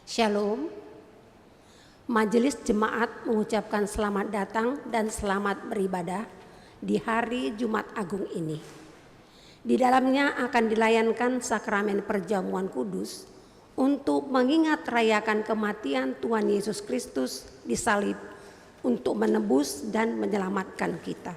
Shalom. Majelis Jemaat mengucapkan selamat datang dan selamat beribadah di hari Jumat Agung ini. Di dalamnya akan dilayankan sakramen perjamuan kudus untuk mengingat rayakan kematian Tuhan Yesus Kristus disalib untuk menebus dan menyelamatkan kita.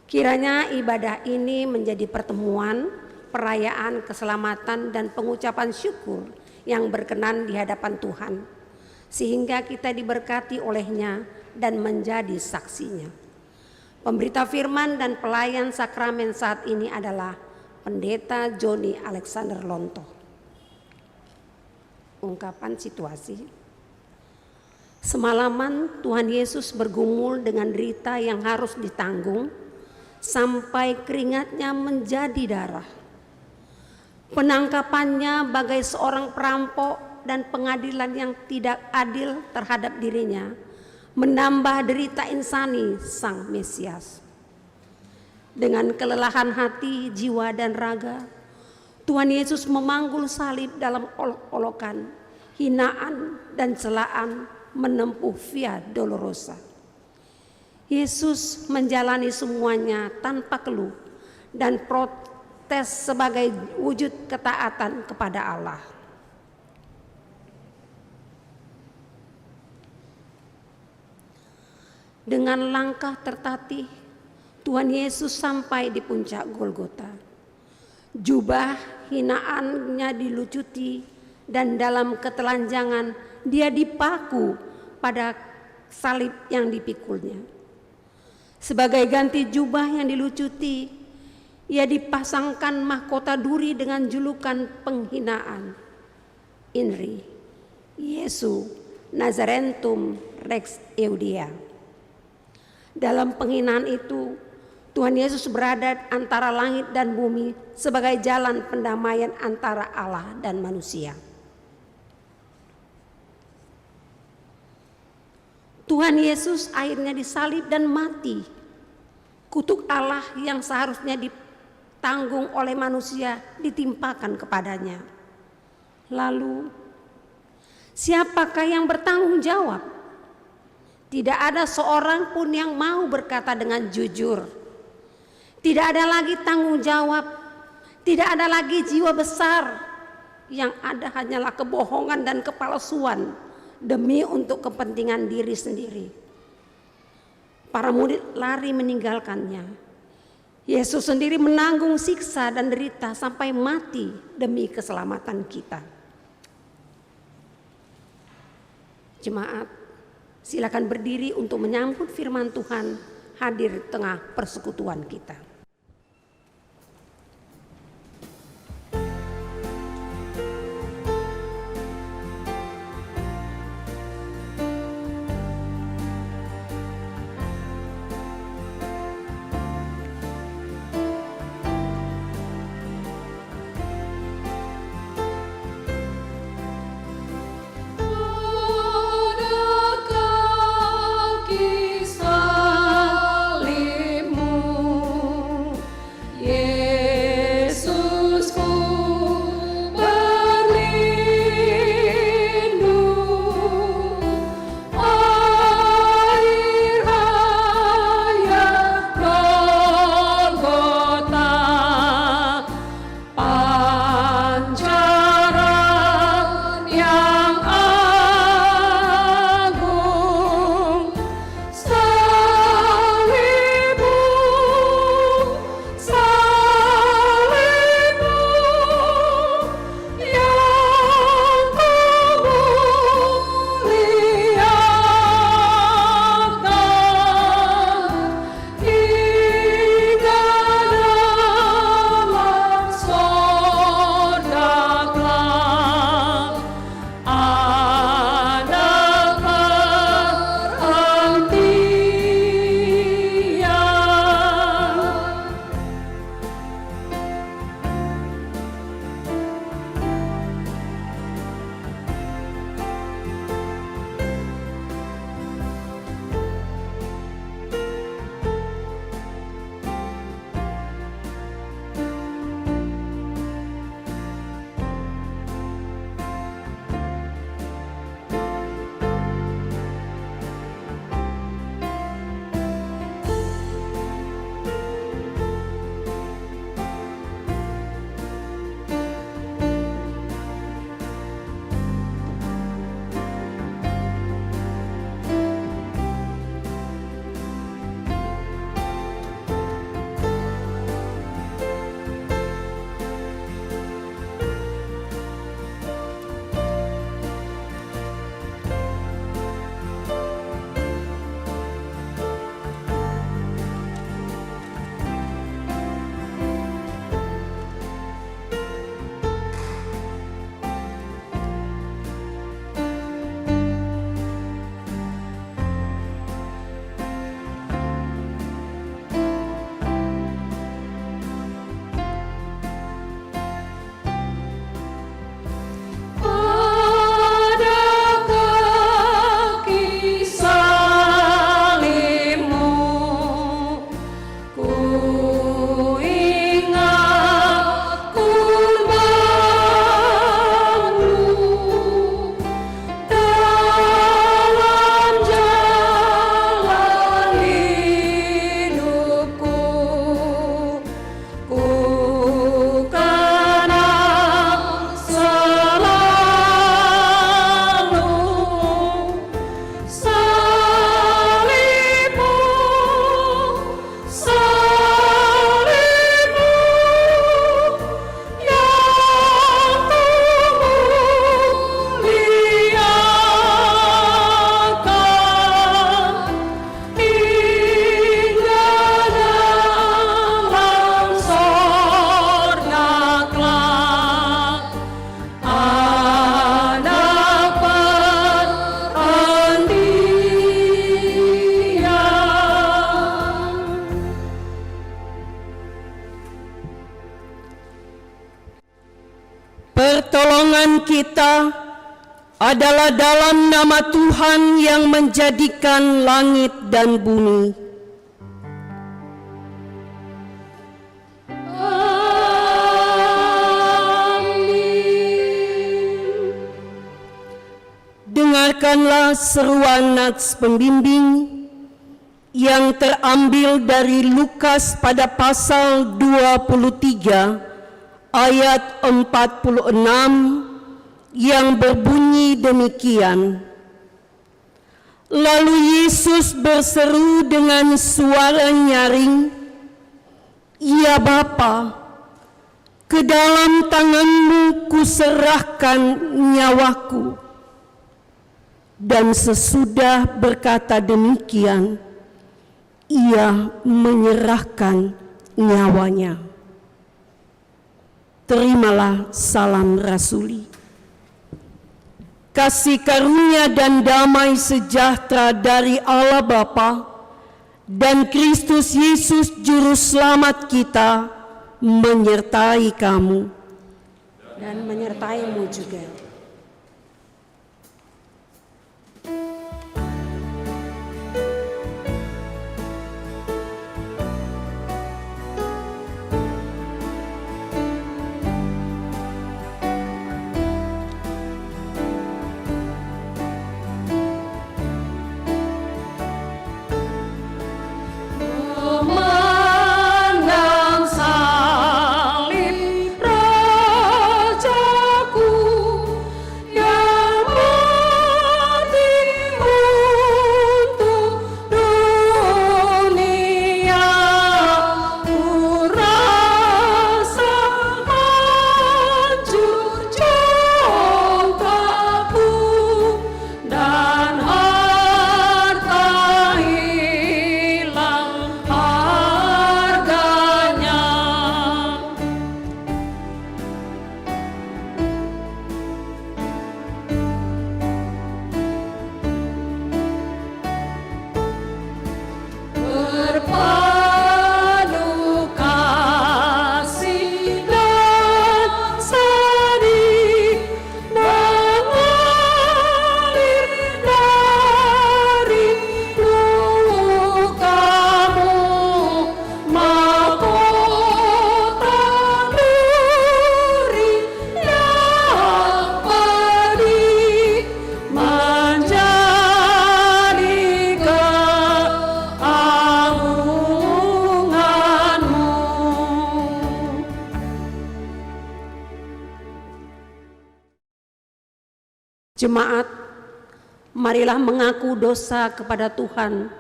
Kiranya ibadah ini menjadi pertemuan, perayaan keselamatan dan pengucapan syukur yang berkenan di hadapan Tuhan, sehingga kita diberkati olehnya dan menjadi saksinya. Pemberita firman dan pelayan sakramen saat ini adalah Pendeta Joni Alexander Lonto. Ungkapan situasi. Semalaman Tuhan Yesus bergumul dengan derita yang harus ditanggung sampai keringatnya menjadi darah. Penangkapannya bagai seorang perampok dan pengadilan yang tidak adil terhadap dirinya menambah derita insani Sang Mesias. Dengan kelelahan hati, jiwa dan raga, Tuhan Yesus memanggul salib dalam olok-olokan, hinaan dan celaan menempuh Via Dolorosa. Yesus menjalani semuanya tanpa keluh dan protes sebagai wujud ketaatan kepada Allah. Dengan langkah tertatih, Tuhan Yesus sampai di puncak Golgota. Jubah hinaannya dilucuti dan dalam ketelanjangan dia dipaku pada salib yang dipikulnya. Sebagai ganti jubah yang dilucuti, ia dipasangkan mahkota duri dengan julukan penghinaan, INRI, Yesu Nazarentum Rex Eudia. Dalam penghinaan itu, Tuhan Yesus berada antara langit dan bumi sebagai jalan pendamaian antara Allah dan manusia. Tuhan Yesus akhirnya disalib dan mati. Kutuk Allah yang seharusnya ditanggung oleh manusia ditimpakan kepadanya. Lalu, siapakah yang bertanggung jawab? Tidak ada seorang pun yang mau berkata dengan jujur. Tidak ada lagi tanggung jawab, tidak ada lagi jiwa besar. Yang ada hanyalah kebohongan dan kepalsuan demi untuk kepentingan diri sendiri. Para murid lari meninggalkannya. Yesus sendiri menanggung siksa dan derita sampai mati demi keselamatan kita. Jemaat, silakan berdiri untuk menyambut firman Tuhan hadir di tengah persekutuan kita. Salibmu iman kita adalah dalam nama Tuhan yang menjadikan langit dan bumi. Dengarkanlah seruan nats pembimbing yang terambil dari Lukas pada pasal 23 ayat 46 yang berbunyi demikian. Lalu Yesus berseru dengan suara nyaring, "Ya Bapa, ke dalam tangan-Mu kuserahkan nyawaku." Dan sesudah berkata demikian, ia menyerahkan nyawanya. Terimalah salam rasuli. Kasih karunia dan damai sejahtera dari Allah Bapa dan Kristus Yesus Juru Selamat kita menyertai kamu. Dan menyertaimu juga. Jemaat, marilah mengaku dosa kepada Tuhan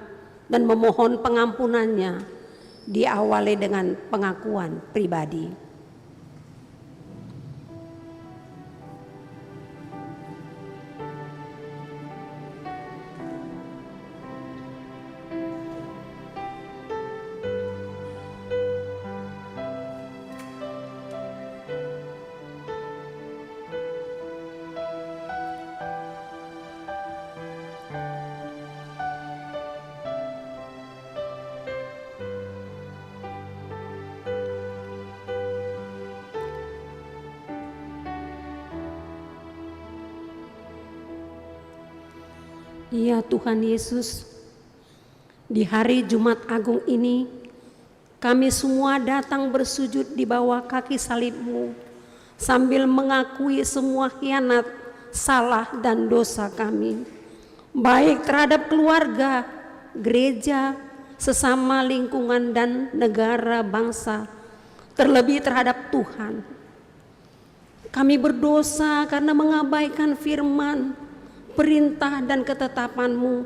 dan memohon pengampunannya, diawali dengan pengakuan pribadi. Ya Tuhan Yesus, di hari Jumat Agung ini kami semua datang bersujud di bawah kaki salib-Mu sambil mengakui semua khianat, salah dan dosa kami, baik terhadap keluarga, gereja, sesama lingkungan dan negara bangsa, terlebih terhadap Tuhan. Kami berdosa karena mengabaikan firman, perintah dan ketetapan-Mu,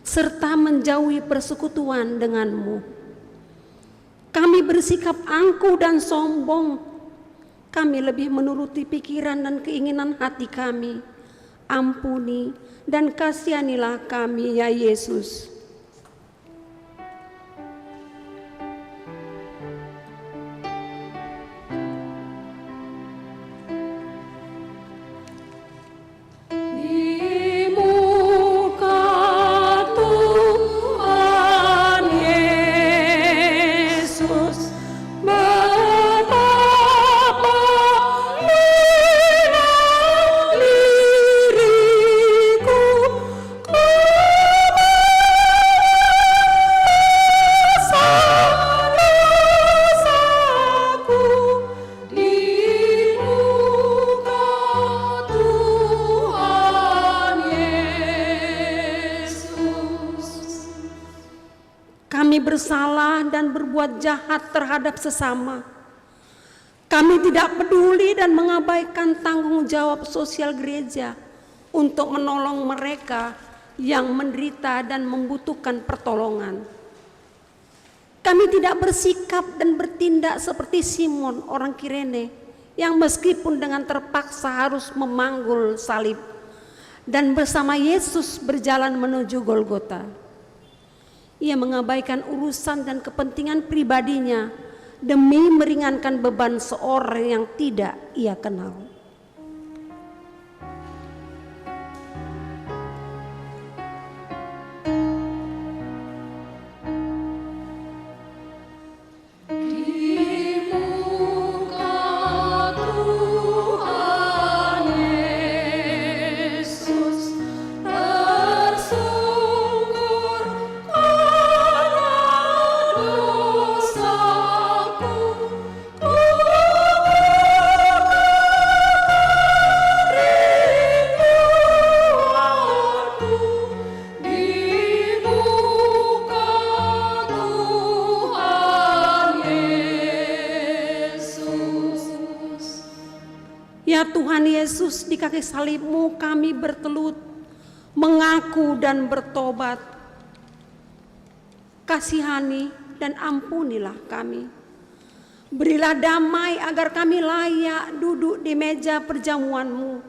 serta menjauhi persekutuan dengan-Mu. Kami bersikap angkuh dan sombong. Kami lebih menuruti pikiran dan keinginan hati kami. Ampuni dan kasihanilah kami ya Yesus. kami bersalah dan berbuat jahat terhadap sesama. Kami tidak peduli dan mengabaikan tanggung jawab sosial gereja untuk menolong mereka yang menderita dan membutuhkan pertolongan. Kami tidak bersikap dan bertindak seperti Simon orang Kirene yang meskipun dengan terpaksa harus memanggul salib dan bersama Yesus berjalan menuju Golgota. Ia mengabaikan urusan dan kepentingan pribadinya demi meringankan beban seorang yang tidak ia kenal. Ya Tuhan Yesus, di kaki salib-Mu kami bertelut, mengaku dan bertobat. Kasihani dan ampunilah kami. Berilah damai agar kami layak duduk di meja perjamuan-Mu.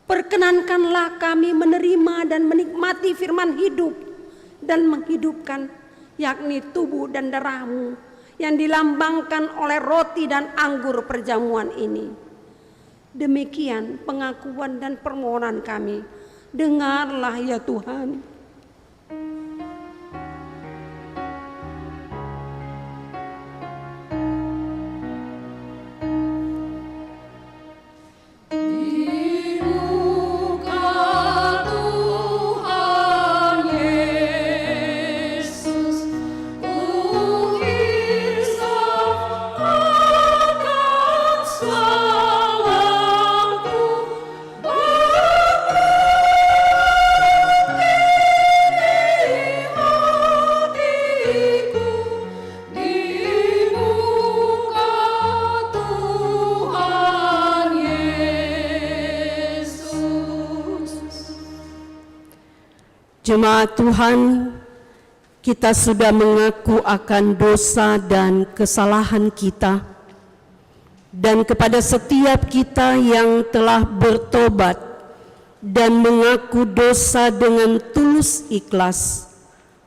Perkenankanlah kami menerima dan menikmati firman hidup dan menghidupkan, yakni tubuh dan darah-Mu yang dilambangkan oleh roti dan anggur perjamuan ini. Demikian pengakuan dan permohonan kami. Dengarlah ya Tuhan. Jemaat Tuhan, kita sudah mengaku akan dosa dan kesalahan kita, dan kepada setiap kita yang telah bertobat dan mengaku dosa dengan tulus ikhlas,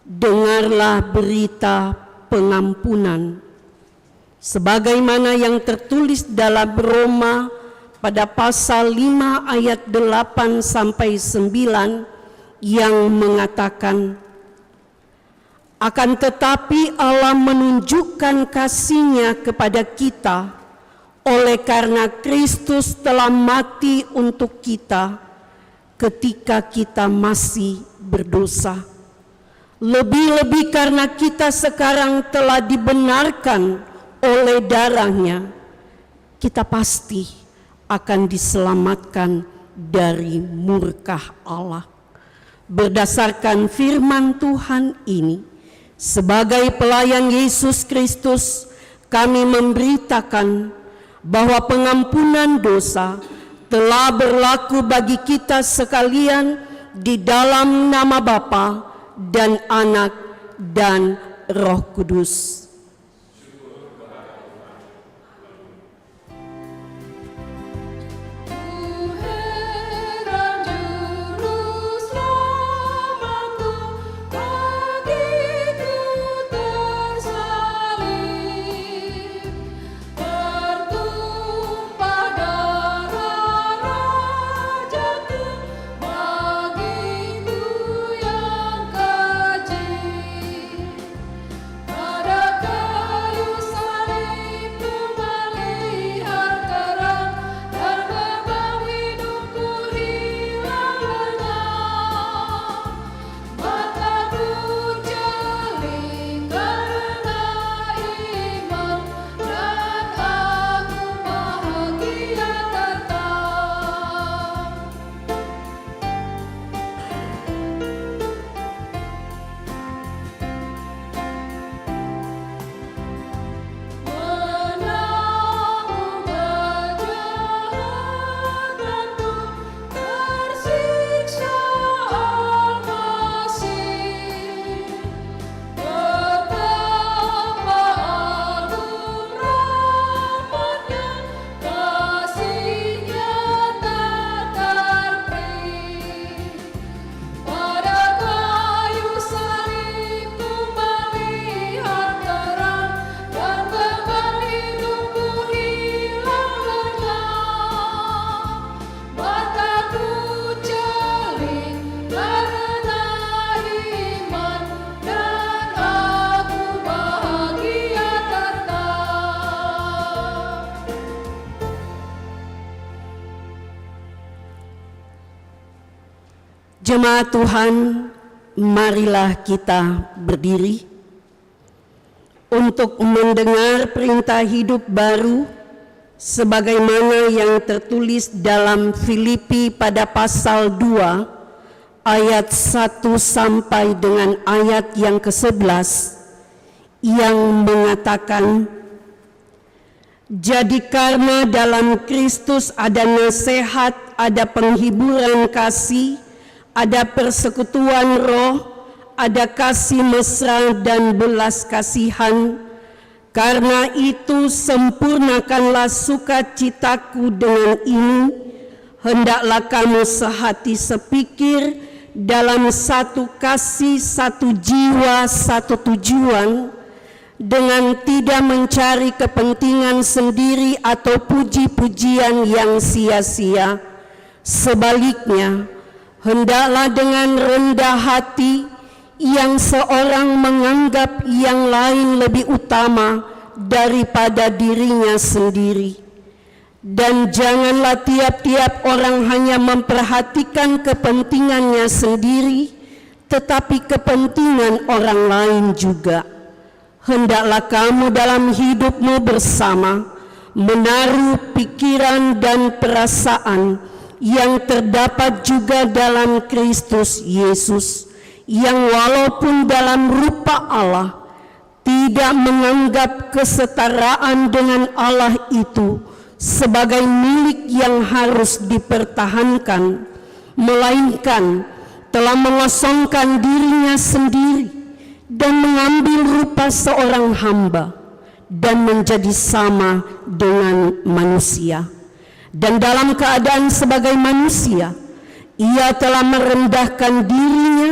dengarlah berita pengampunan. Sebagaimana yang tertulis dalam Roma pada pasal 5 ayat 8 sampai 9, yang mengatakan, akan tetapi Allah menunjukkan kasih-Nya kepada kita oleh karena Kristus telah mati untuk kita ketika kita masih berdosa. Lebih-lebih karena kita sekarang telah dibenarkan oleh darah-Nya, kita pasti akan diselamatkan dari murka Allah. Berdasarkan firman Tuhan ini, sebagai pelayan Yesus Kristus, kami memberitakan bahwa pengampunan dosa telah berlaku bagi kita sekalian di dalam nama Bapa dan Anak dan Roh Kudus. Ada Jemaat Tuhan, marilah kita berdiri untuk mendengar perintah hidup baru sebagaimana yang tertulis dalam Filipi pada pasal 2 ayat 1 sampai dengan ayat yang ke-11 yang mengatakan, jadi karena dalam Kristus ada nasihat, ada penghiburan kasih, ada persekutuan roh, ada kasih mesra dan belas kasihan. Karena itu sempurnakanlah sukacitaku dengan ini, hendaklah kamu sehati sepikir, dalam satu kasih, satu jiwa, satu tujuan, dengan tidak mencari kepentingan sendiri atau puji-pujian yang sia-sia. Sebaliknya, hendaklah dengan rendah hati yang seorang menganggap yang lain lebih utama daripada dirinya sendiri. Dan janganlah tiap-tiap orang hanya memperhatikan kepentingannya sendiri, tetapi kepentingan orang lain juga. Hendaklah kamu dalam hidupmu bersama menaruh pikiran dan perasaan yang terdapat juga dalam Kristus Yesus, yang walaupun dalam rupa Allah tidak menganggap kesetaraan dengan Allah itu sebagai milik yang harus dipertahankan, melainkan telah mengosongkan dirinya sendiri dan mengambil rupa seorang hamba dan menjadi sama dengan manusia. Dan dalam keadaan sebagai manusia, ia telah merendahkan dirinya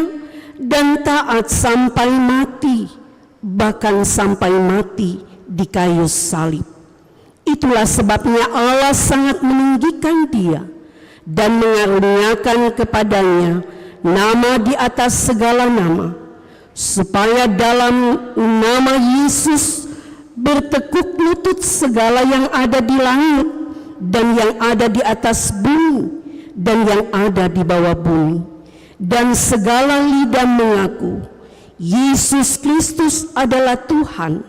dan taat sampai mati, bahkan sampai mati di kayu salib. Itulah sebabnya Allah sangat meninggikan dia dan mengaruniakan kepadanya nama di atas segala nama, supaya dalam nama Yesus bertekuk lutut segala yang ada di langit dan yang ada di atas bumi dan yang ada di bawah bumi, dan segala lidah mengaku Yesus Kristus adalah Tuhan,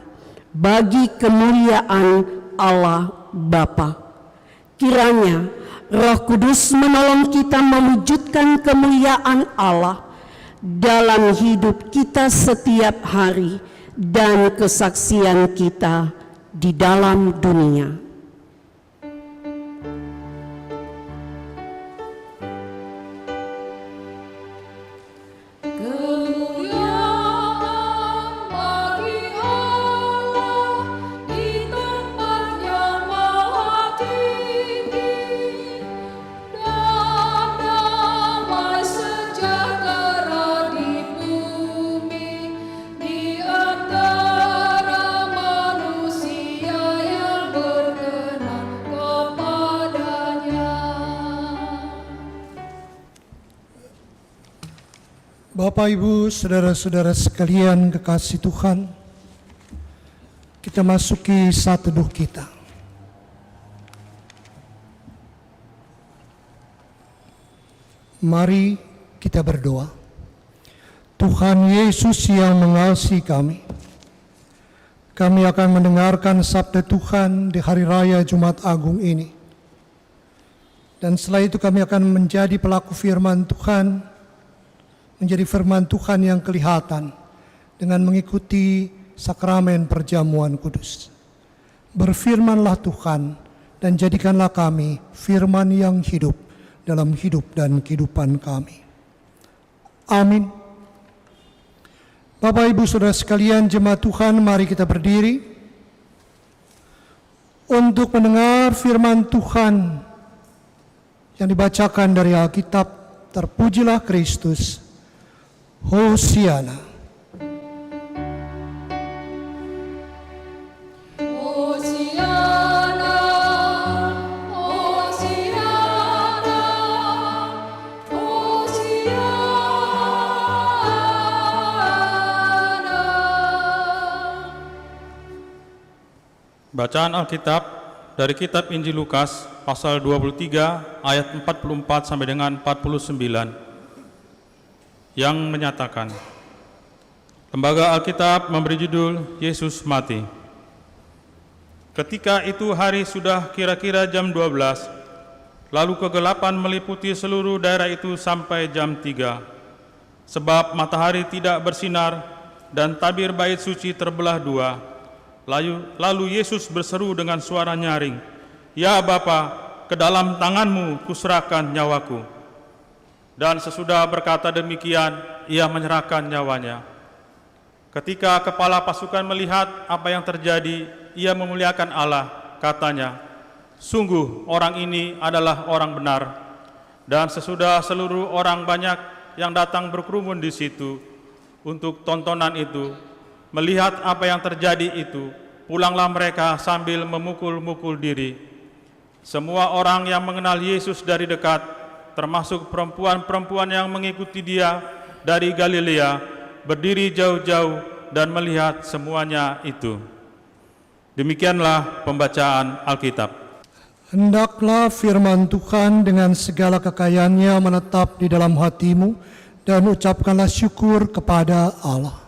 bagi kemuliaan Allah Bapa. Kiranya Roh Kudus menolong kita mewujudkan kemuliaan Allah dalam hidup kita setiap hari dan kesaksian kita di dalam dunia. Bapak, Ibu, saudara-saudara sekalian kekasih Tuhan, kita masuki saat teduh kita. Mari kita berdoa. Tuhan Yesus yang mengasihi kami akan mendengarkan sabda Tuhan di hari raya Jumat Agung ini. Dan setelah itu kami akan menjadi pelaku firman Tuhan, menjadi firman Tuhan yang kelihatan dengan mengikuti sakramen perjamuan kudus. Berfirmanlah Tuhan dan jadikanlah kami firman yang hidup dalam hidup dan kehidupan kami. Amin. Bapak, Ibu, saudara sekalian, jemaat Tuhan, mari kita berdiri untuk mendengar firman Tuhan yang dibacakan dari Alkitab. Terpujilah Kristus. Hosiana. Hosiana, Hosiana, Hosiana. Bacaan Alkitab dari kitab Injil Lukas pasal 23 ayat 44 sampai dengan 49. yang menyatakan, Lembaga Alkitab memberi judul Yesus mati. Ketika itu hari sudah kira-kira jam 12, lalu kegelapan meliputi seluruh daerah itu sampai jam 3, sebab matahari tidak bersinar dan tabir bait suci terbelah dua. Lalu Yesus berseru dengan suara nyaring, "Ya Bapa, ke dalam tanganmu kuserahkan nyawaku." Dan sesudah berkata demikian, ia menyerahkan nyawanya. Ketika kepala pasukan melihat apa yang terjadi, ia memuliakan Allah, katanya, "Sungguh orang ini adalah orang benar." Dan sesudah seluruh orang banyak yang datang berkerumun di situ untuk tontonan itu, melihat apa yang terjadi itu, pulanglah mereka sambil memukul-mukul diri. Semua orang yang mengenal Yesus dari dekat, termasuk perempuan-perempuan yang mengikuti dia dari Galilea, berdiri jauh-jauh dan melihat semuanya itu. Demikianlah pembacaan Alkitab. Hendaklah firman Tuhan dengan segala kekayaannya menetap di dalam hatimu, dan ucapkanlah syukur kepada Allah.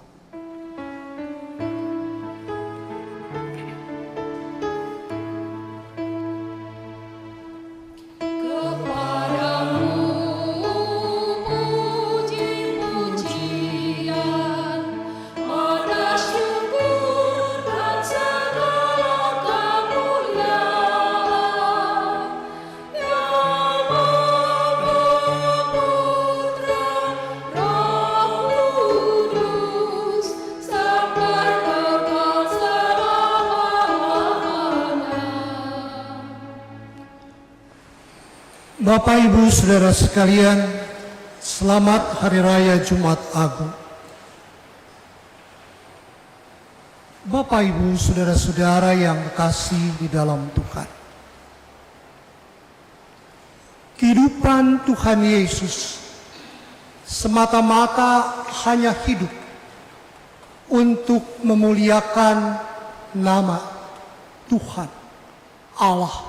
Bapak, Ibu, Saudara sekalian, selamat Hari Raya Jumat Agung. Bapak, Ibu, Saudara-saudara yang kekasih di dalam Tuhan. Kehidupan Tuhan Yesus semata-mata hanya hidup untuk memuliakan nama Tuhan Allah.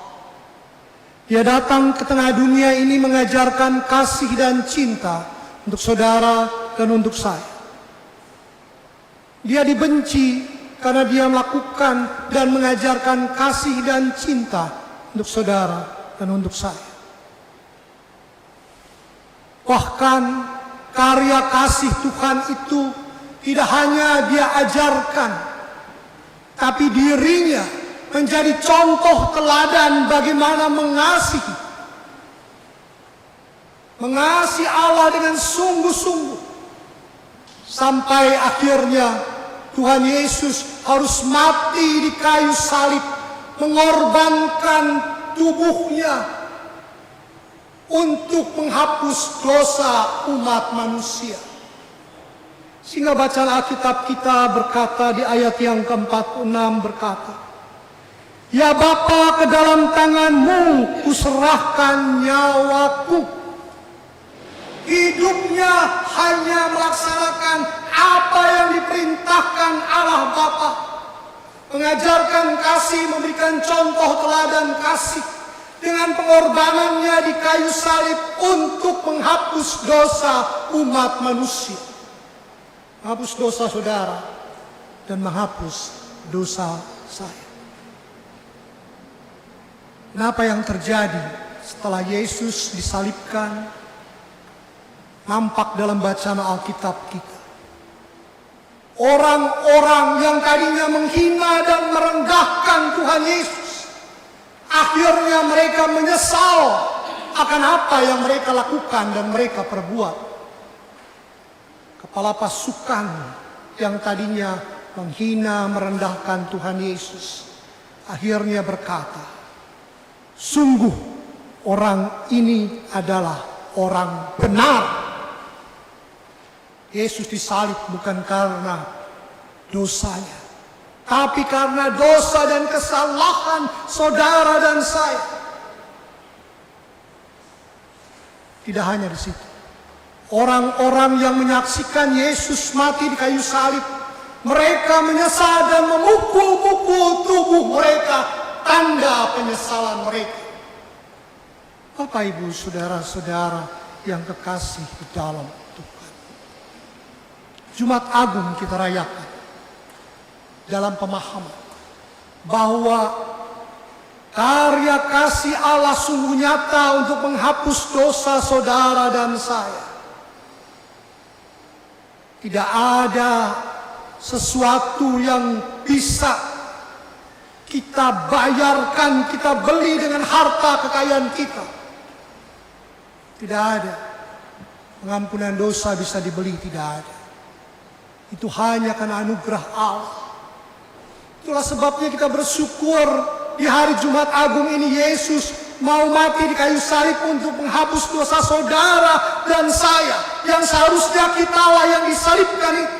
Dia datang ke tengah dunia ini mengajarkan kasih dan cinta untuk saudara dan untuk saya. Dia dibenci karena dia melakukan dan mengajarkan kasih dan cinta untuk saudara dan untuk saya. Bahkan karya kasih Tuhan itu tidak hanya dia ajarkan, tapi dirinya menjadi contoh teladan bagaimana mengasihi Allah dengan sungguh-sungguh, sampai akhirnya Tuhan Yesus harus mati di kayu salib, mengorbankan tubuhnya untuk menghapus dosa umat manusia. Sehingga bacaan Alkitab kita berkata di ayat yang ke-46 berkata, "Ya Bapa, ke dalam tanganmu kuserahkan nyawaku." Hidupnya hanya melaksanakan apa yang diperintahkan Allah Bapa. Mengajarkan kasih, memberikan contoh teladan kasih. Dengan pengorbanannya di kayu salib untuk menghapus dosa umat manusia. Menghapus dosa saudara dan menghapus dosa saya. Nah, apa yang terjadi setelah Yesus disalibkan nampak dalam bacaan Alkitab kita. Orang-orang yang tadinya menghina dan merendahkan Tuhan Yesus, akhirnya mereka menyesal akan apa yang mereka lakukan dan mereka perbuat. Kepala pasukan yang tadinya menghina, merendahkan Tuhan Yesus, akhirnya berkata, "Sungguh orang ini adalah orang benar." Yesus disalib bukan karena dosanya, tapi karena dosa dan kesalahan saudara dan saya. Tidak hanya di situ. Orang-orang yang menyaksikan Yesus mati di kayu salib, mereka menyesal dan memukul-mukul tubuh mereka, tanda penyesalan mereka. Bapak, Ibu, Saudara-saudara yang kekasih di dalam Tuhan. Jumat Agung kita rayakan dalam pemahaman bahwa karya kasih Allah sungguh nyata untuk menghapus dosa saudara dan saya. Tidak ada sesuatu yang bisa kita bayarkan, kita beli dengan harta kekayaan kita. Tidak ada. Pengampunan dosa bisa dibeli, tidak ada. Itu hanya karena anugerah Allah. Itulah sebabnya kita bersyukur di hari Jumat Agung ini Yesus mau mati di kayu salib untuk menghapus dosa saudara dan saya, yang seharusnya kitalah yang disalibkan itu.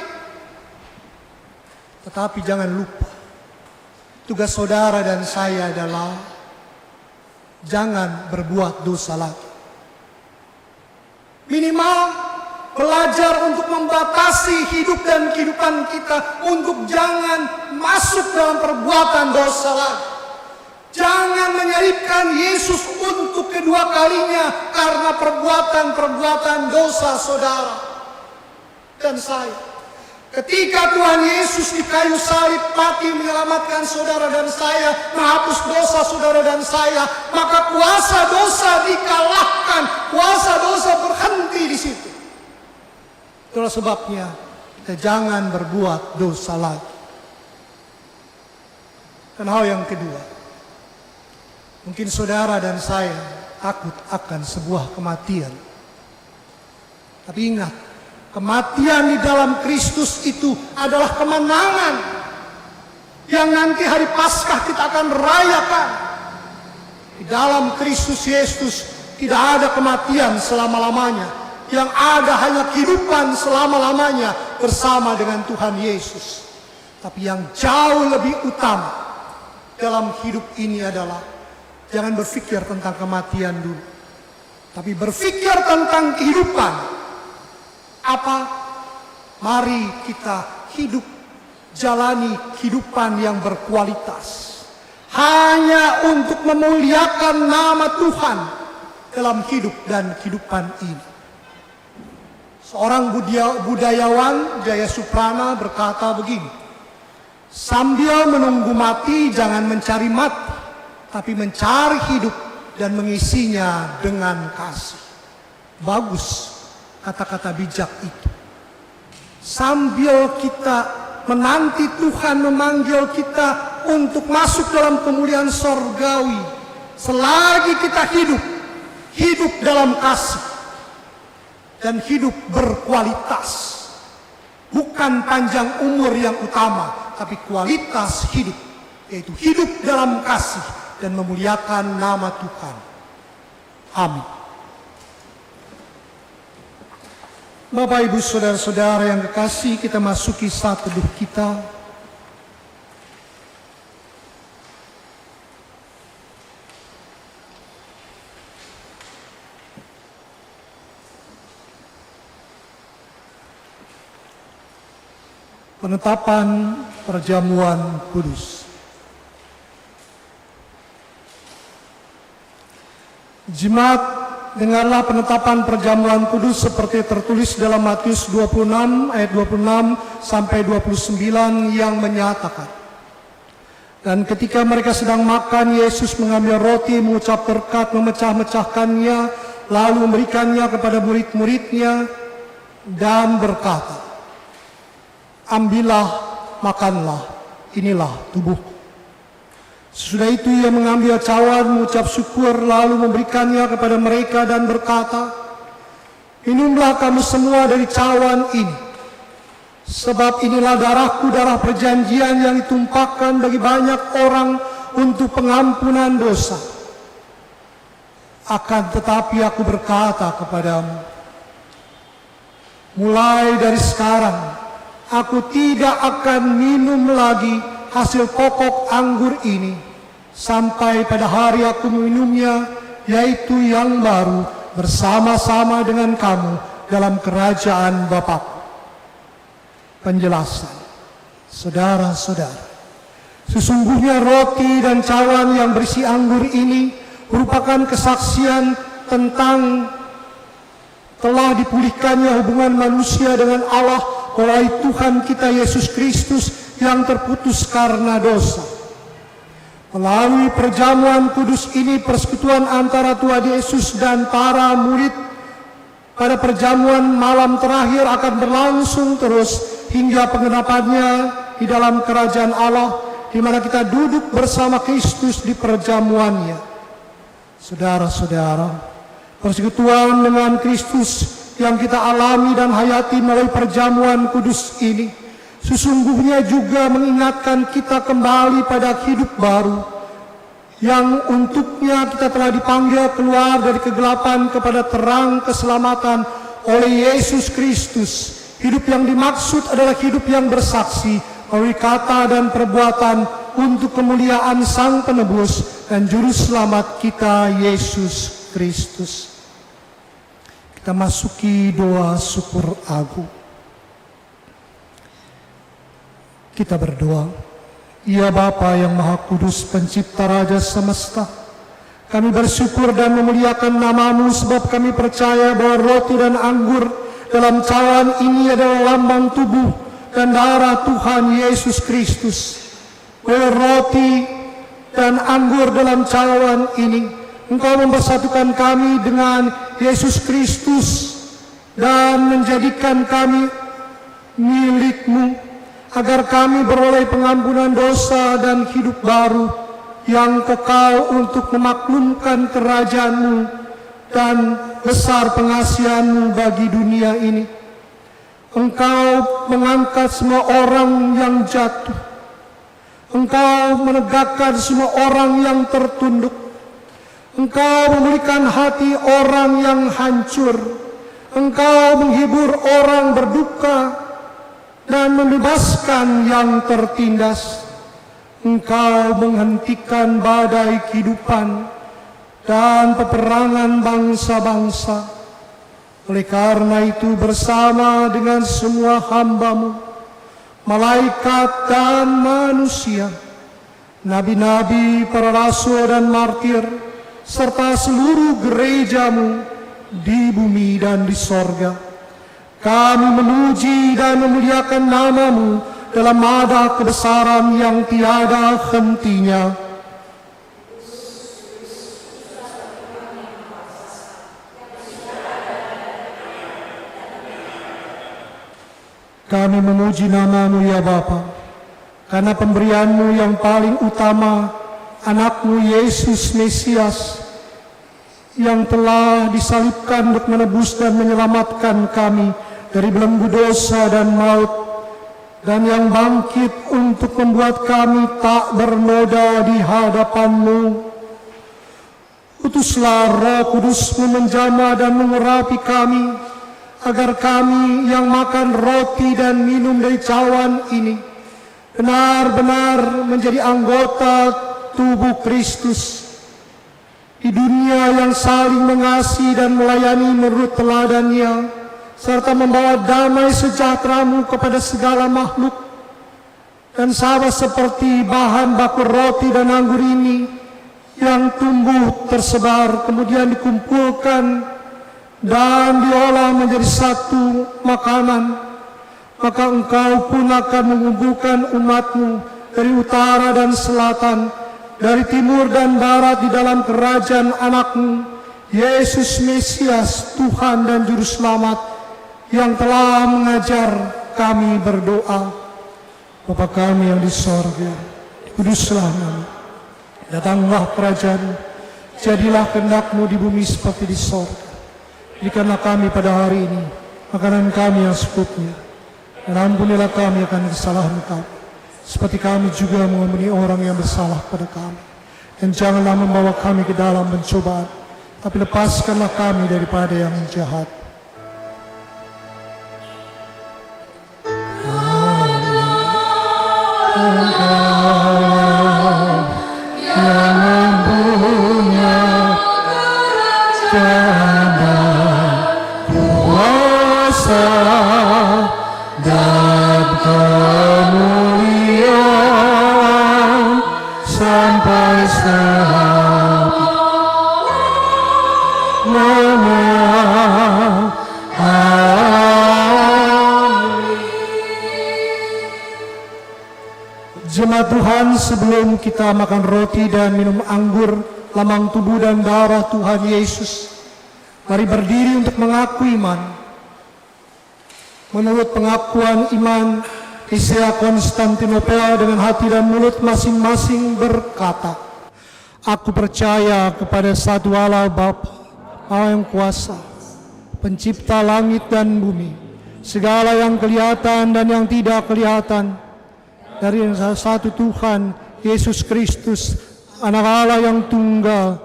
Tetapi jangan lupa, tugas saudara dan saya adalah jangan berbuat dosa lagi. Minimal belajar untuk membatasi hidup dan kehidupan kita untuk jangan masuk dalam perbuatan dosa lagi. Jangan menyalibkan Yesus untuk kedua kalinya karena perbuatan-perbuatan dosa saudara dan saya. Ketika Tuhan Yesus di kayu salib mati menyelamatkan saudara dan saya, menghapus dosa saudara dan saya, maka kuasa dosa dikalahkan, kuasa dosa berhenti di situ. Itulah sebabnya kita jangan berbuat dosa lagi. Dan hal yang kedua, mungkin saudara dan saya takut akan sebuah kematian. Tapi ingat, kematian di dalam Kristus itu adalah kemenangan yang nanti hari Paskah kita akan rayakan. Di dalam Kristus Yesus tidak ada kematian selama-lamanya. Yang ada hanya kehidupan selama-lamanya bersama dengan Tuhan Yesus. Tapi yang jauh lebih utama dalam hidup ini adalah jangan berpikir tentang kematian dulu, tapi berpikir tentang kehidupan. Apa? Mari kita hidup, jalani kehidupan yang berkualitas. Hanya untuk memuliakan nama Tuhan dalam hidup dan kehidupan ini. Seorang budayawan, Jaya Suprana, berkata begini, sambil menunggu mati jangan mencari mati, tapi mencari hidup dan mengisinya dengan kasih. Bagus kata-kata bijak itu. Sambil kita menanti Tuhan memanggil kita untuk masuk dalam kemuliaan sorgawi, selagi kita hidup dalam kasih dan hidup berkualitas. Bukan panjang umur yang utama, tapi kualitas hidup, yaitu hidup dalam kasih dan memuliakan nama Tuhan. Amin. Bapak, Ibu, Saudara-saudara yang kekasih, kita masuki saat teduh kita. Penetapan perjamuan kudus. Jemaat, dengarlah penetapan perjamuan kudus seperti tertulis dalam Matius 26 ayat 26 sampai 29 yang menyatakan, dan ketika mereka sedang makan, Yesus mengambil roti, mengucap berkat, memecah-mecahkannya, lalu memberikannya kepada murid-muridnya dan berkata, ambillah, makanlah, inilah tubuhku. Sesudah itu ia mengambil cawan, mengucap syukur, lalu memberikannya kepada mereka dan berkata, minumlah kamu semua dari cawan ini, sebab inilah darahku, darah perjanjian yang ditumpahkan bagi banyak orang untuk pengampunan dosa. Akan tetapi aku berkata kepadamu, mulai dari sekarang, aku tidak akan minum lagi hasil pokok anggur ini sampai pada hari aku meminumnya, yaitu yang baru bersama-sama dengan kamu dalam kerajaan Bapa-Ku. Penjelasan. Saudara-saudara, sesungguhnya roti dan cawan yang berisi anggur ini merupakan kesaksian tentang telah dipulihkannya hubungan manusia dengan Allah oleh Tuhan kita Yesus Kristus yang terputus karena dosa. Melalui perjamuan kudus ini, persekutuan antara Tuhan Yesus dan para murid pada perjamuan malam terakhir akan berlangsung terus hingga penggenapannya di dalam kerajaan Allah, di mana kita duduk bersama Kristus di perjamuannya. Saudara-saudara, persekutuan dengan Kristus yang kita alami dan hayati melalui perjamuan kudus ini sesungguhnya juga mengingatkan kita kembali pada hidup baru yang untuknya kita telah dipanggil keluar dari kegelapan kepada terang keselamatan oleh Yesus Kristus. Hidup yang dimaksud adalah hidup yang bersaksi melalui kata dan perbuatan untuk kemuliaan Sang Penebus dan Juru Selamat kita Yesus Kristus. Kita masuki doa syukur agung. Kita berdoa. Ya Bapa yang Maha Kudus, Pencipta Raja Semesta, kami bersyukur dan memuliakan nama-Mu sebab kami percaya bahwa roti dan anggur dalam cawan ini adalah lambang tubuh dan darah Tuhan Yesus Kristus. Bahwa roti dan anggur dalam cawan ini, Engkau mempersatukan kami dengan Yesus Kristus dan menjadikan kami milik-Mu, agar kami beroleh pengampunan dosa dan hidup baru yang kekal untuk memaklumkan kerajaan-Mu dan besar pengasihan-Mu bagi dunia ini. Engkau mengangkat semua orang yang jatuh. Engkau menegakkan semua orang yang tertunduk. Engkau memulihkan hati orang yang hancur. Engkau menghibur orang berduka dan membebaskan yang tertindas. Engkau menghentikan badai kehidupan dan peperangan bangsa-bangsa. Oleh karena itu, bersama dengan semua hamba-Mu, malaikat dan manusia, nabi-nabi, para rasul dan martir, serta seluruh gereja-Mu di bumi dan di sorga, kami memuji dan memuliakan nama-Mu dalam madah kebesaran yang tiada hentinya. Kami memuji nama-Mu ya Bapa, karena pemberian-Mu yang paling utama, anak-Mu Yesus Mesias, yang telah disalibkan untuk menebus dan menyelamatkan kami dari belenggu dosa dan maut, dan yang bangkit untuk membuat kami tak bernoda di hadapan-Mu. Utuslah Roh Kudus-Mu menjamah dan mengurapi kami, agar kami yang makan roti dan minum dari cawan ini benar-benar menjadi anggota tubuh Kristus di dunia yang saling mengasihi dan melayani menurut teladannya, serta membawa damai sejahtera-Mu kepada segala makhluk. Dan sama seperti bahan baku roti dan anggur ini yang tumbuh tersebar, kemudian dikumpulkan dan diolah menjadi satu makanan, maka Engkau pun akan mengumpulkan umat-Mu dari utara dan selatan, dari timur dan barat di dalam kerajaan anak-Mu, Yesus Mesias, Tuhan dan Juru Selamat, yang telah mengajar kami berdoa. Bapa kami yang di sorga, dikuduslah nama-Mu, datanglah kerajaan-Mu, jadilah kehendak-Mu di bumi seperti di sorga. Berikanlah kami pada hari ini makanan kami yang secukupnya, dan ampunilah kami akan kesalahan kami, seperti kami juga mengampuni orang yang bersalah pada kami. Dan janganlah membawa kami ke dalam pencobaan, tapi lepaskanlah kami daripada yang jahat. Yang mempunyai kerajaan dan kuasa dan kemuliaan sampai selama-lamanya. Amin. Jemaat Tuhan, sebelum kita makan roti dan minum anggur, lambang tubuh dan darah Tuhan Yesus, mari berdiri untuk mengaku iman. Menurut pengakuan iman, Isia Konstantinopel dengan hati dan mulut masing-masing berkata, "Aku percaya kepada satu Allah Bapa, Allah yang kuasa, pencipta langit dan bumi, segala yang kelihatan dan yang tidak kelihatan, dari salah satu Tuhan, Yesus Kristus, anak Allah yang tunggal,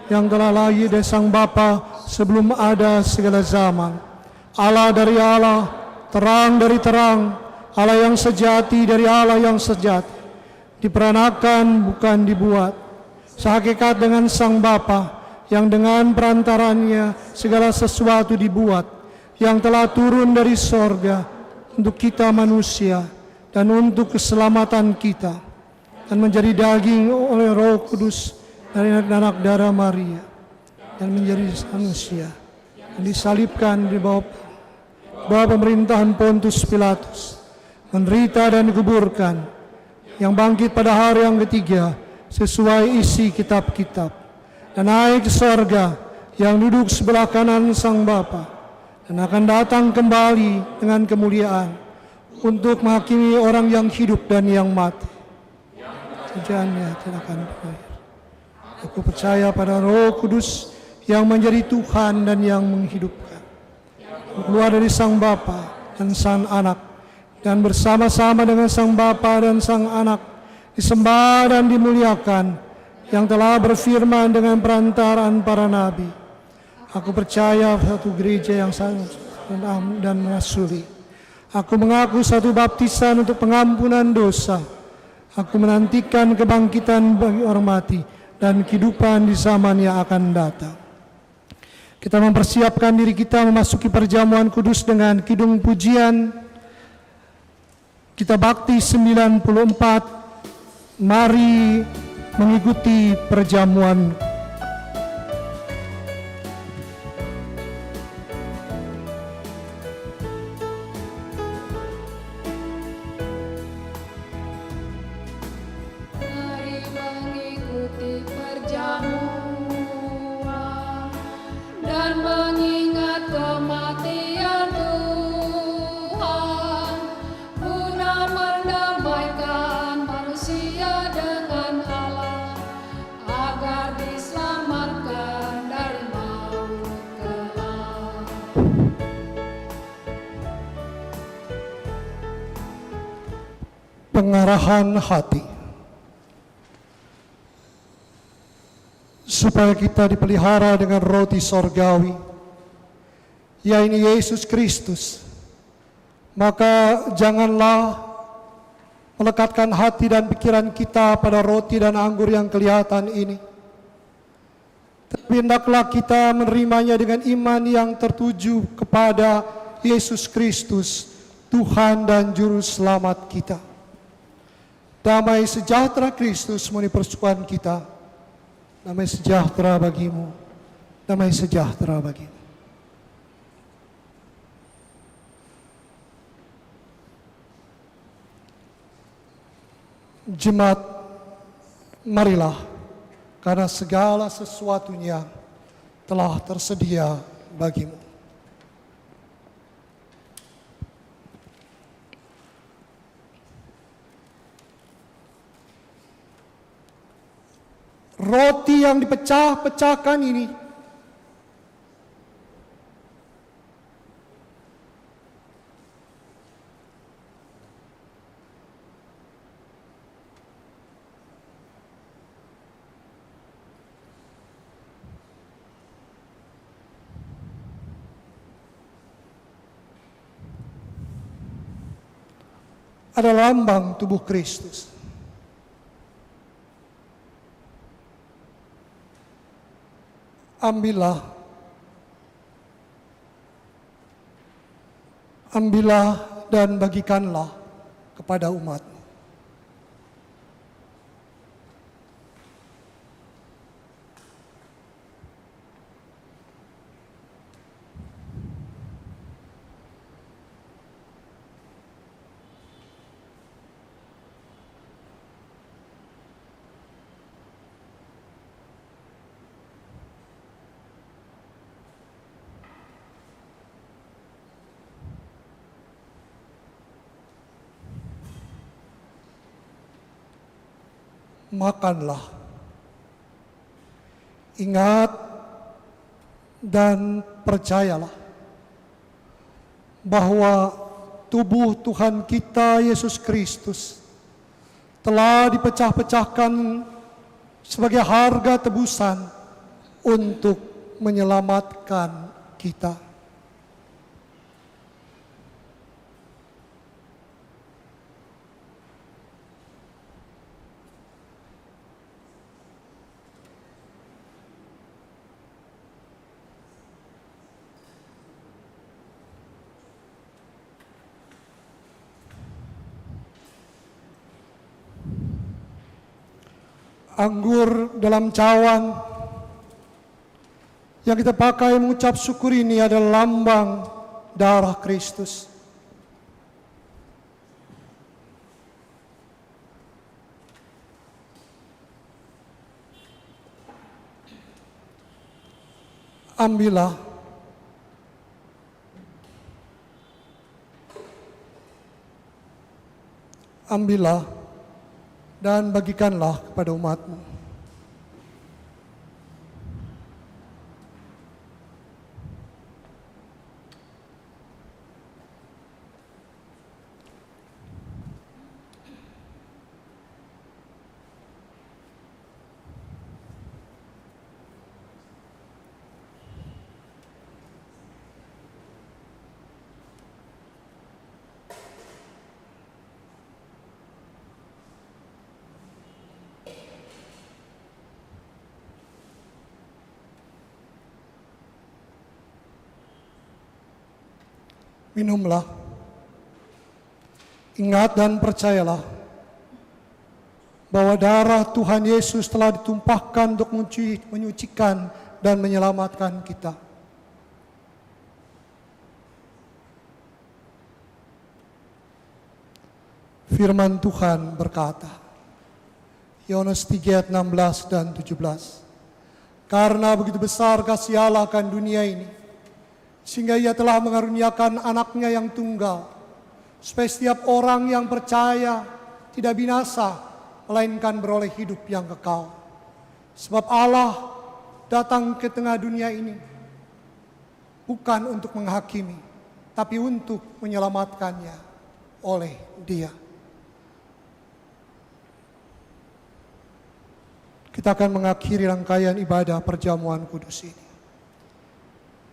yang telah lahir dari Sang Bapa sebelum ada segala zaman. Allah dari Allah, terang dari terang, Allah yang sejati dari Allah yang sejati, diperanakan bukan dibuat, sehakikat dengan Sang Bapa, yang dengan perantarannya segala sesuatu dibuat, yang telah turun dari sorga untuk kita manusia, dan untuk keselamatan kita, dan menjadi daging oleh Roh Kudus dari anak darah Maria, dan menjadi manusia, dan disalibkan di bawah pemerintahan Pontius Pilatus, menderita dan dikuburkan, yang bangkit pada hari yang ketiga sesuai isi kitab-kitab, dan naik ke sorga, yang duduk sebelah kanan Sang Bapa, dan akan datang kembali dengan kemuliaan untuk menghakimi orang yang hidup dan yang mati. Kerjaannya tidak akan berakhir. Aku percaya pada Roh Kudus yang menjadi Tuhan dan yang menghidupkan, keluar dari Sang Bapa dan Sang Anak, dan bersama-sama dengan Sang Bapa dan Sang Anak disembah dan dimuliakan, yang telah berfirman dengan perantaraan para nabi. Aku percaya satu gereja yang satu dan rasuli. Aku mengaku satu baptisan untuk pengampunan dosa. Aku menantikan kebangkitan bagi orang mati dan kehidupan di zaman yang akan datang. Kita mempersiapkan diri kita memasuki perjamuan kudus dengan kidung pujian. Kita bakti 94. Mari mengikuti perjamuan. Mari mengikuti perjamuan dan mengingat kematian Tuhan, guna mendamaikan manusia dengan Allah, agar diselamatkan dari maut kelak. Pengarahan hati, supaya kita dipelihara dengan roti sorgawi, yaitu Yesus Kristus. Maka janganlah melekatkan hati dan pikiran kita pada roti dan anggur yang kelihatan ini, tapi hendaklah kita menerimanya dengan iman yang tertuju kepada Yesus Kristus, Tuhan dan Juru Selamat kita. Damai sejahtera Kristus memenuhi persekutuan kita. Damai sejahtera bagimu, damai sejahtera bagimu. Jemaat, marilah, karena segala sesuatunya telah tersedia bagimu. Roti yang dipecah-pecahkan ini adalah lambang tubuh Kristus. Ambillah dan bagikanlah kepada umat-Mu. makanlah. Ingat dan percayalah bahwa tubuh Tuhan kita Yesus Kristus telah dipecah-pecahkan sebagai harga tebusan untuk menyelamatkan kita. Anggur dalam cawan yang kita pakai mengucap syukur ini adalah lambang darah Kristus. Ambillah. Ambillah dan bagikanlah kepada umat-Mu. Minumlah. Ingat dan percayalah bahwa darah Tuhan Yesus telah ditumpahkan untuk menyucikan dan menyelamatkan kita. Firman Tuhan berkata, Yohanes 3 ayat 16 dan 17. Karena begitu besar kasih Allah akan dunia ini, sehingga Ia telah mengaruniakan anaknya yang tunggal, supaya setiap orang yang percaya tidak binasa, melainkan beroleh hidup yang kekal. Sebab Allah datang ke tengah dunia ini bukan untuk menghakimi, tapi untuk menyelamatkannya oleh Dia. Kita akan mengakhiri rangkaian ibadah perjamuan kudus ini.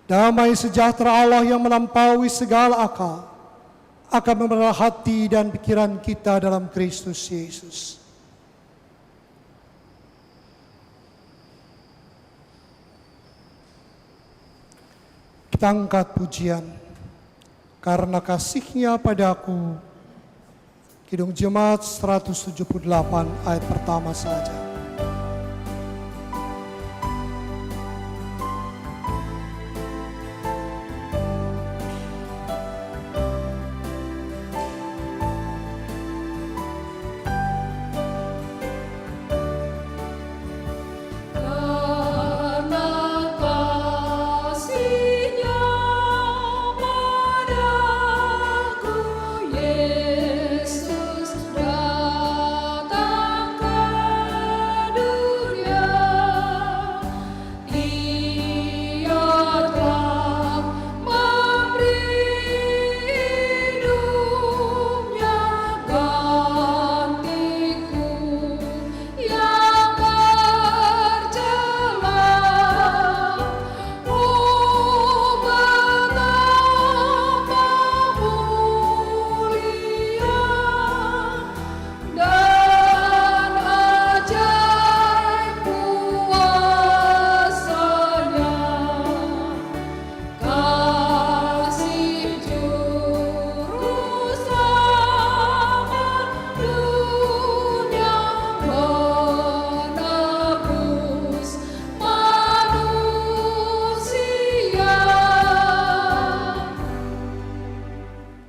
Damai sejahtera Allah yang melampaui segala akal akan memelihara hati dan pikiran kita dalam Kristus Yesus. Kita angkat pujian, karena kasih-Nya padaku. Kidung Jemaat 178 ayat pertama saja.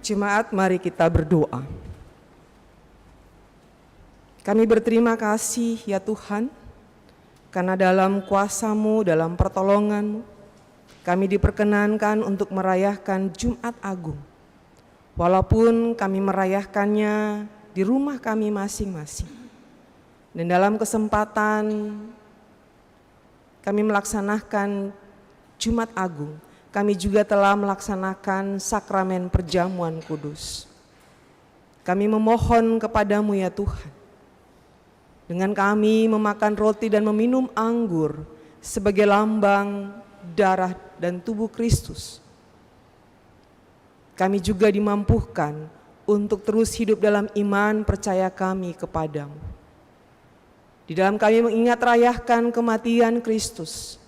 Jemaat, mari kita berdoa. Kami berterima kasih ya Tuhan, karena dalam kuasa-Mu, dalam pertolongan-Mu, kami diperkenankan untuk merayakan Jumat Agung. Walaupun kami merayakannya di rumah kami masing-masing, Dan dalam kesempatan kami melaksanakan Jumat Agung, kami juga telah melaksanakan sakramen perjamuan kudus. Kami memohon kepadamu ya Tuhan, dengan kami memakan roti dan meminum anggur sebagai lambang darah dan tubuh Kristus, kami juga dimampuhkan untuk terus hidup dalam iman percaya kami kepadamu. Di dalam kami mengingat rayakan kematian Kristus,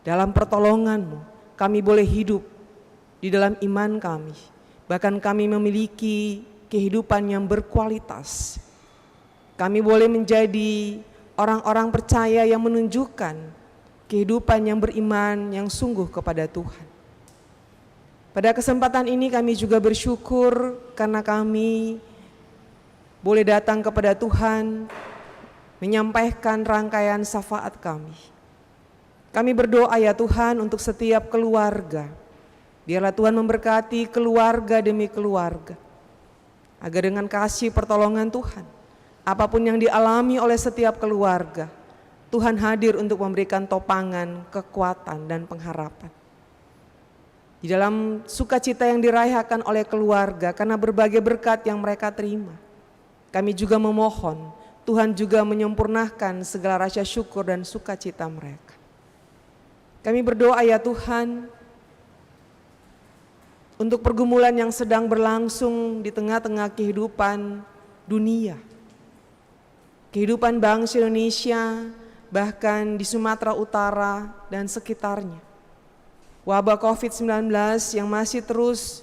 dalam pertolonganmu kami boleh hidup di dalam iman kami. Bahkan kami memiliki kehidupan yang berkualitas. Kami boleh menjadi orang-orang percaya yang menunjukkan kehidupan yang beriman yang sungguh kepada Tuhan. Pada kesempatan ini kami juga bersyukur karena kami boleh datang kepada Tuhan menyampaikan rangkaian syafaat kami. Kami berdoa ya Tuhan untuk setiap keluarga. Biarlah Tuhan memberkati keluarga demi keluarga. Agar dengan kasih pertolongan Tuhan, apapun yang dialami oleh setiap keluarga, Tuhan hadir untuk memberikan topangan, kekuatan, dan pengharapan. Di dalam sukacita yang dirayakan oleh keluarga karena berbagai berkat yang mereka terima, kami juga memohon Tuhan juga menyempurnakan segala rasa syukur dan sukacita mereka. Kami berdoa ya Tuhan, untuk pergumulan yang sedang berlangsung di tengah-tengah kehidupan dunia, kehidupan bangsa Indonesia, bahkan di Sumatera Utara dan sekitarnya. Wabah COVID-19 yang masih terus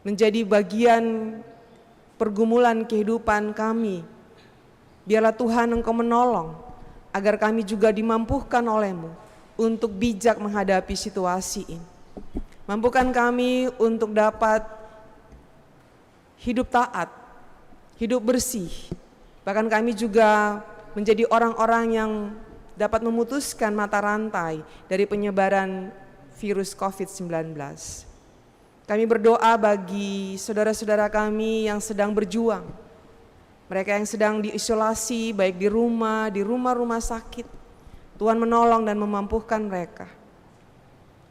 menjadi bagian pergumulan kehidupan kami. Biarlah Tuhan Engkau menolong agar kami juga dimampuhkan oleh-Mu untuk bijak menghadapi situasi ini. Mampukan kami untuk dapat hidup taat, hidup bersih. Bahkan kami juga menjadi orang-orang yang dapat memutuskan mata rantai dari penyebaran virus COVID-19. Kami berdoa bagi saudara-saudara kami yang sedang berjuang, mereka yang sedang diisolasi baik di rumah-rumah sakit. Tuhan menolong dan memampuhkan mereka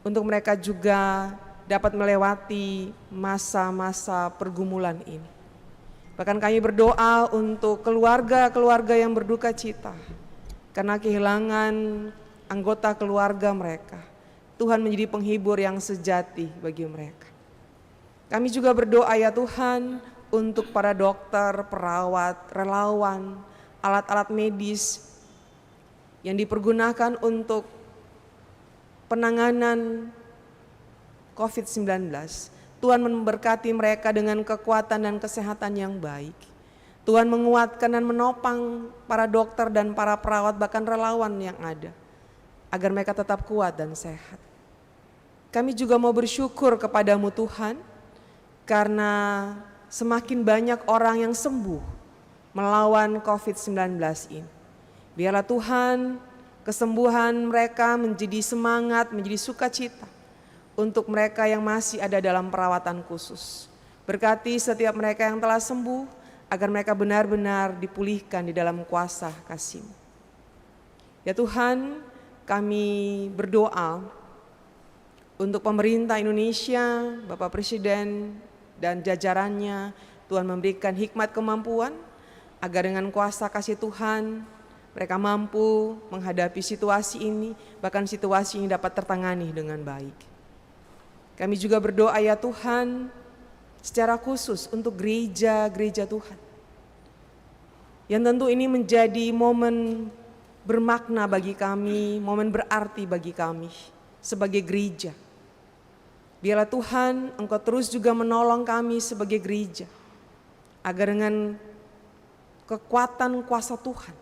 untuk mereka juga dapat melewati masa-masa pergumulan ini. Bahkan kami berdoa untuk keluarga-keluarga yang berduka cita karena kehilangan anggota keluarga mereka. Tuhan menjadi penghibur yang sejati bagi mereka. Kami juga berdoa ya Tuhan untuk para dokter, perawat, relawan, alat-alat medis yang dipergunakan untuk penanganan COVID-19. Tuhan memberkati mereka dengan kekuatan dan kesehatan yang baik. Tuhan menguatkan dan menopang para dokter dan para perawat bahkan relawan yang ada, agar mereka tetap kuat dan sehat. Kami juga mau bersyukur kepadamu Tuhan, karena semakin banyak orang yang sembuh melawan COVID-19 ini. Biarlah Tuhan kesembuhan mereka menjadi semangat, menjadi sukacita untuk mereka yang masih ada dalam perawatan khusus. Berkati setiap mereka yang telah sembuh agar mereka benar-benar dipulihkan di dalam kuasa kasih-Mu. Ya Tuhan, kami berdoa untuk pemerintah Indonesia, Bapak Presiden dan jajarannya, Tuhan memberikan hikmat kemampuan agar dengan kuasa kasih Tuhan mereka mampu menghadapi situasi ini, bahkan situasi ini dapat tertangani dengan baik. Kami juga berdoa ya Tuhan secara khusus untuk gereja-gereja Tuhan, yang tentu ini menjadi momen bermakna bagi kami, momen berarti bagi kami sebagai gereja. Biarlah Tuhan Engkau terus juga menolong kami sebagai gereja, agar dengan kekuatan kuasa Tuhan,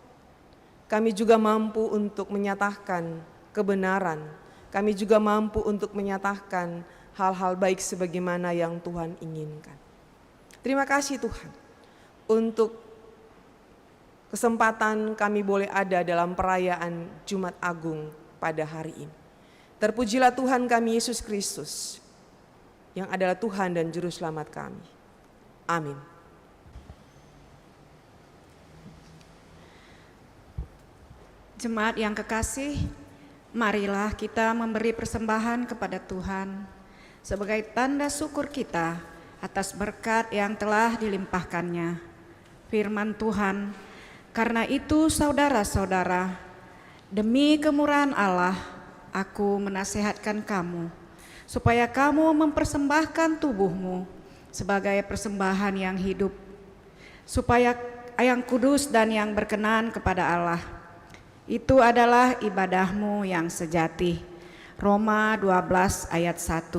kami juga mampu untuk menyatakan kebenaran, kami juga mampu untuk menyatakan hal-hal baik sebagaimana yang Tuhan inginkan. Terima kasih Tuhan untuk kesempatan kami boleh ada dalam perayaan Jumat Agung pada hari ini. Terpujilah Tuhan kami Yesus Kristus, yang adalah Tuhan dan Juru Selamat kami. Amin. Jemaat yang kekasih, marilah kita memberi persembahan kepada Tuhan sebagai tanda syukur kita atas berkat yang telah dilimpahkannya. Firman Tuhan, karena itu saudara-saudara, demi kemurahan Allah, aku menasihatkan kamu, supaya kamu mempersembahkan tubuhmu sebagai persembahan yang hidup, supaya yang kudus dan yang berkenan kepada Allah. Itu adalah ibadahmu yang sejati. Roma 12 ayat 1.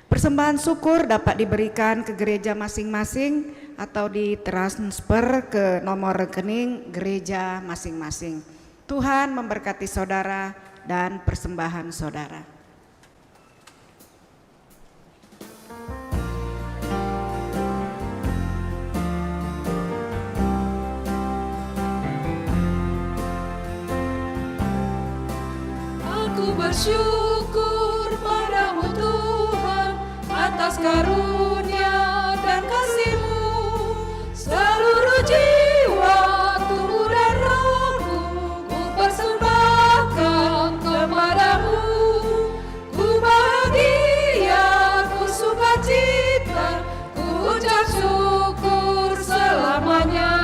Persembahan syukur dapat diberikan ke gereja masing-masing atau ditransfer ke nomor rekening gereja masing-masing. Tuhan memberkati saudara dan persembahan saudara. Aku bersyukur padamu Tuhan atas karunia dan kasih-Mu. Seluruh jiwa, tubuh dan rohku ku persembahkan kepadamu. Ku bahagia, ku sukacita, ku ucap syukur selamanya.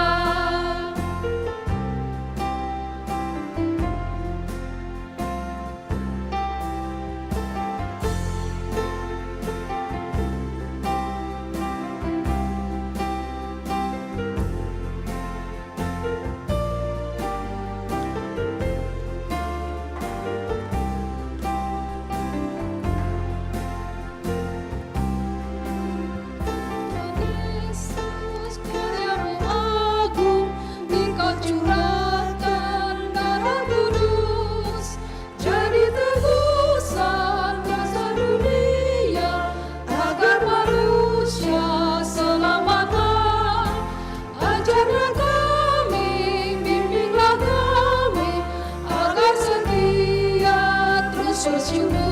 Yesus, karya-Mu agung, Engkau curahkan darah kudus, jadi tebusan dosa dunia, agar manusia selamatkan. Ajarlah kami, bimbinglah kami, agar setia terus bersyukur.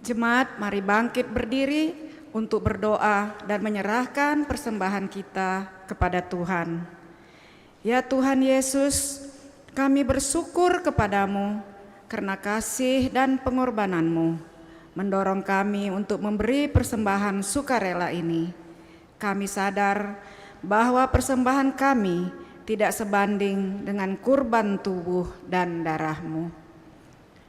Jemaat, mari bangkit berdiri untuk berdoa dan menyerahkan persembahan kita kepada Tuhan. Ya Tuhan Yesus, kami bersyukur kepadamu karena kasih dan pengorbanan-Mu mendorong kami untuk memberi persembahan sukarela ini. Kami sadar bahwa persembahan kami tidak sebanding dengan kurban tubuh dan darah-Mu.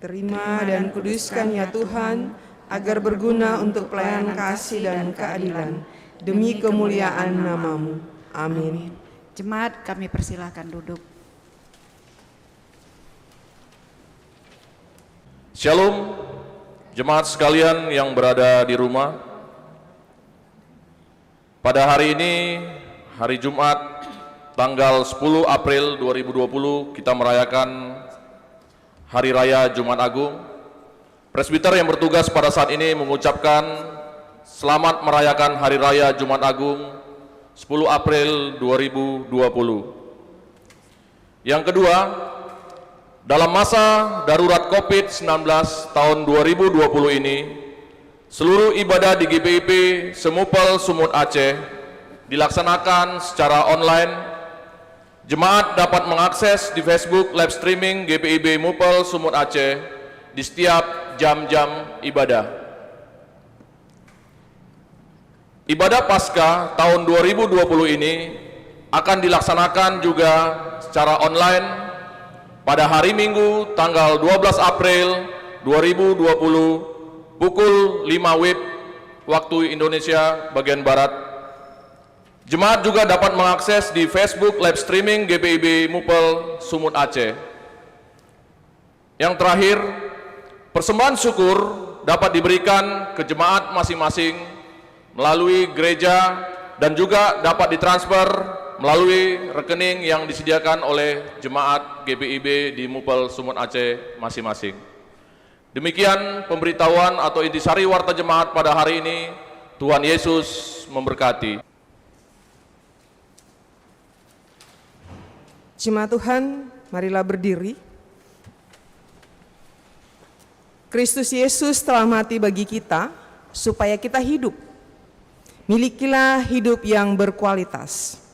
Terima dan kuduskan ya Tuhan, agar berguna untuk pelayanan kasih dan keadilan, demi kemuliaan nama-Mu. Amin. Jemaat, kami persilahkan duduk. Shalom, jemaat sekalian yang berada di rumah. Pada hari ini, hari Jumat, tanggal 10 April 2020, kita merayakan Hari Raya Jumat Agung. Presbiter yang bertugas pada saat ini mengucapkan selamat merayakan Hari Raya Jumat Agung 10 April 2020. Yang kedua, dalam masa darurat COVID-19 tahun 2020 ini, seluruh ibadah di GPIB Semupel Sumut Aceh dilaksanakan secara online. Jemaat dapat mengakses di Facebook live streaming GPIB Mupel Sumut Aceh di setiap jam-jam ibadah. Ibadah Paskah tahun 2020 ini akan dilaksanakan juga secara online pada hari Minggu tanggal 12 April 2020 pukul 5 WIB waktu Indonesia bagian Barat. Jemaat juga dapat mengakses di Facebook live streaming GPIB Mupel Sumut Aceh. Yang terakhir, persembahan syukur dapat diberikan ke jemaat masing-masing melalui gereja dan juga dapat ditransfer melalui rekening yang disediakan oleh jemaat GPIB di Mupel Sumut Aceh masing-masing. Demikian pemberitahuan atau intisari warta jemaat pada hari ini. Tuhan Yesus memberkati. Jemaat Tuhan, marilah berdiri. Kristus Yesus telah mati bagi kita supaya kita hidup. Milikilah hidup yang berkualitas.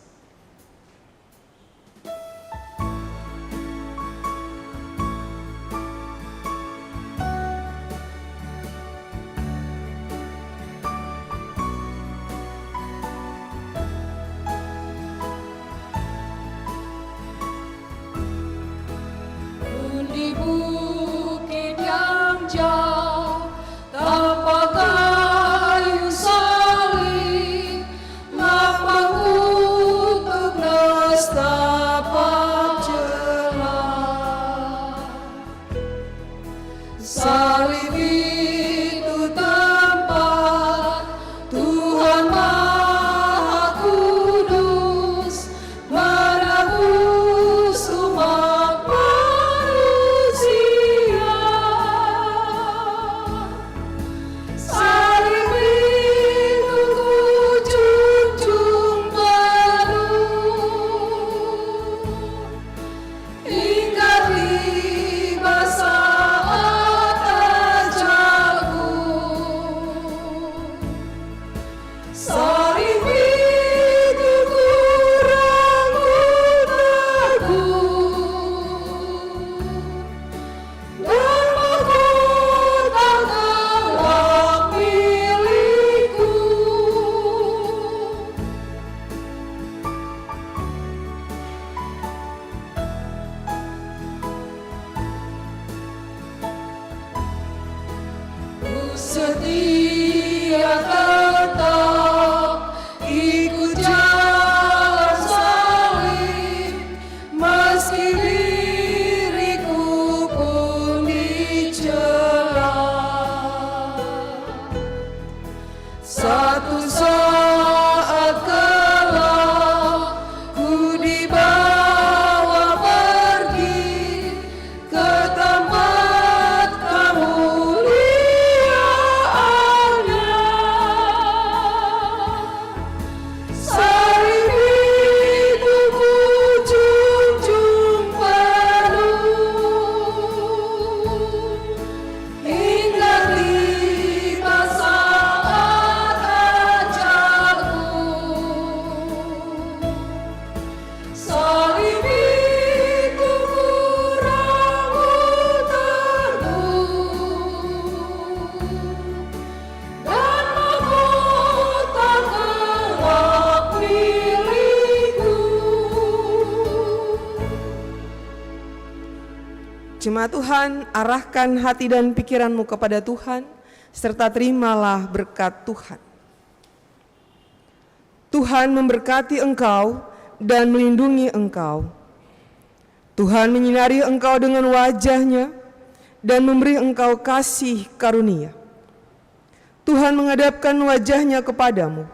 Di bukit yang jauh tanpa kayu salib, lapang untuk nestapa celah. Salib itu tempat Tuhan Maha Kudus menebus umat manusia. Salib itu ku junjung penuh hingga tiba saat ajalku. Salib itu ku rangkul teguh dan mahkota kelak milikku. Ku setia tetap ikut jalan salib, meski diriku pun dicela. Satu saat kelak ku dibawa pergi ke tempat kemuliaannya. Salib itu ku junjung penuh hingga tiba saat ajalku. Salib itu ku rangkul teguh dan mahkota kelak milikku. Jemaat Tuhan, arahkan hati dan pikiranmu kepada Tuhan, serta terimalah berkat Tuhan. Tuhan memberkati engkau dan melindungi engkau. Tuhan menyinari engkau dengan wajah-Nya dan memberi engkau kasih karunia. Tuhan menghadapkan wajah-Nya kepadamu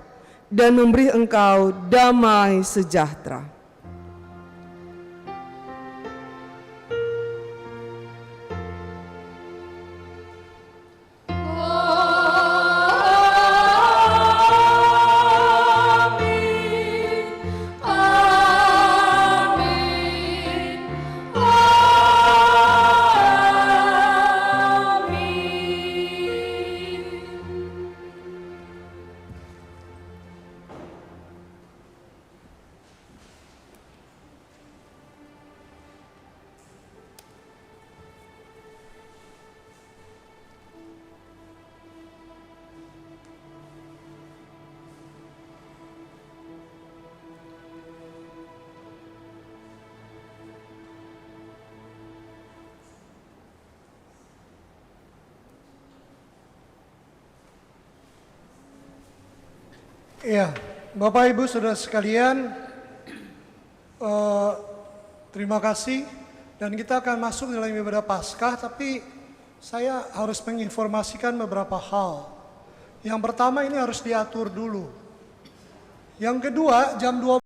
dan memberi engkau damai sejahtera. Ya, Bapak Ibu Saudara sekalian, terima kasih, dan kita akan masuk dalam ibadah Paskah, tapi saya harus menginformasikan beberapa hal. Yang pertama, ini harus diatur dulu. Yang kedua, jam 12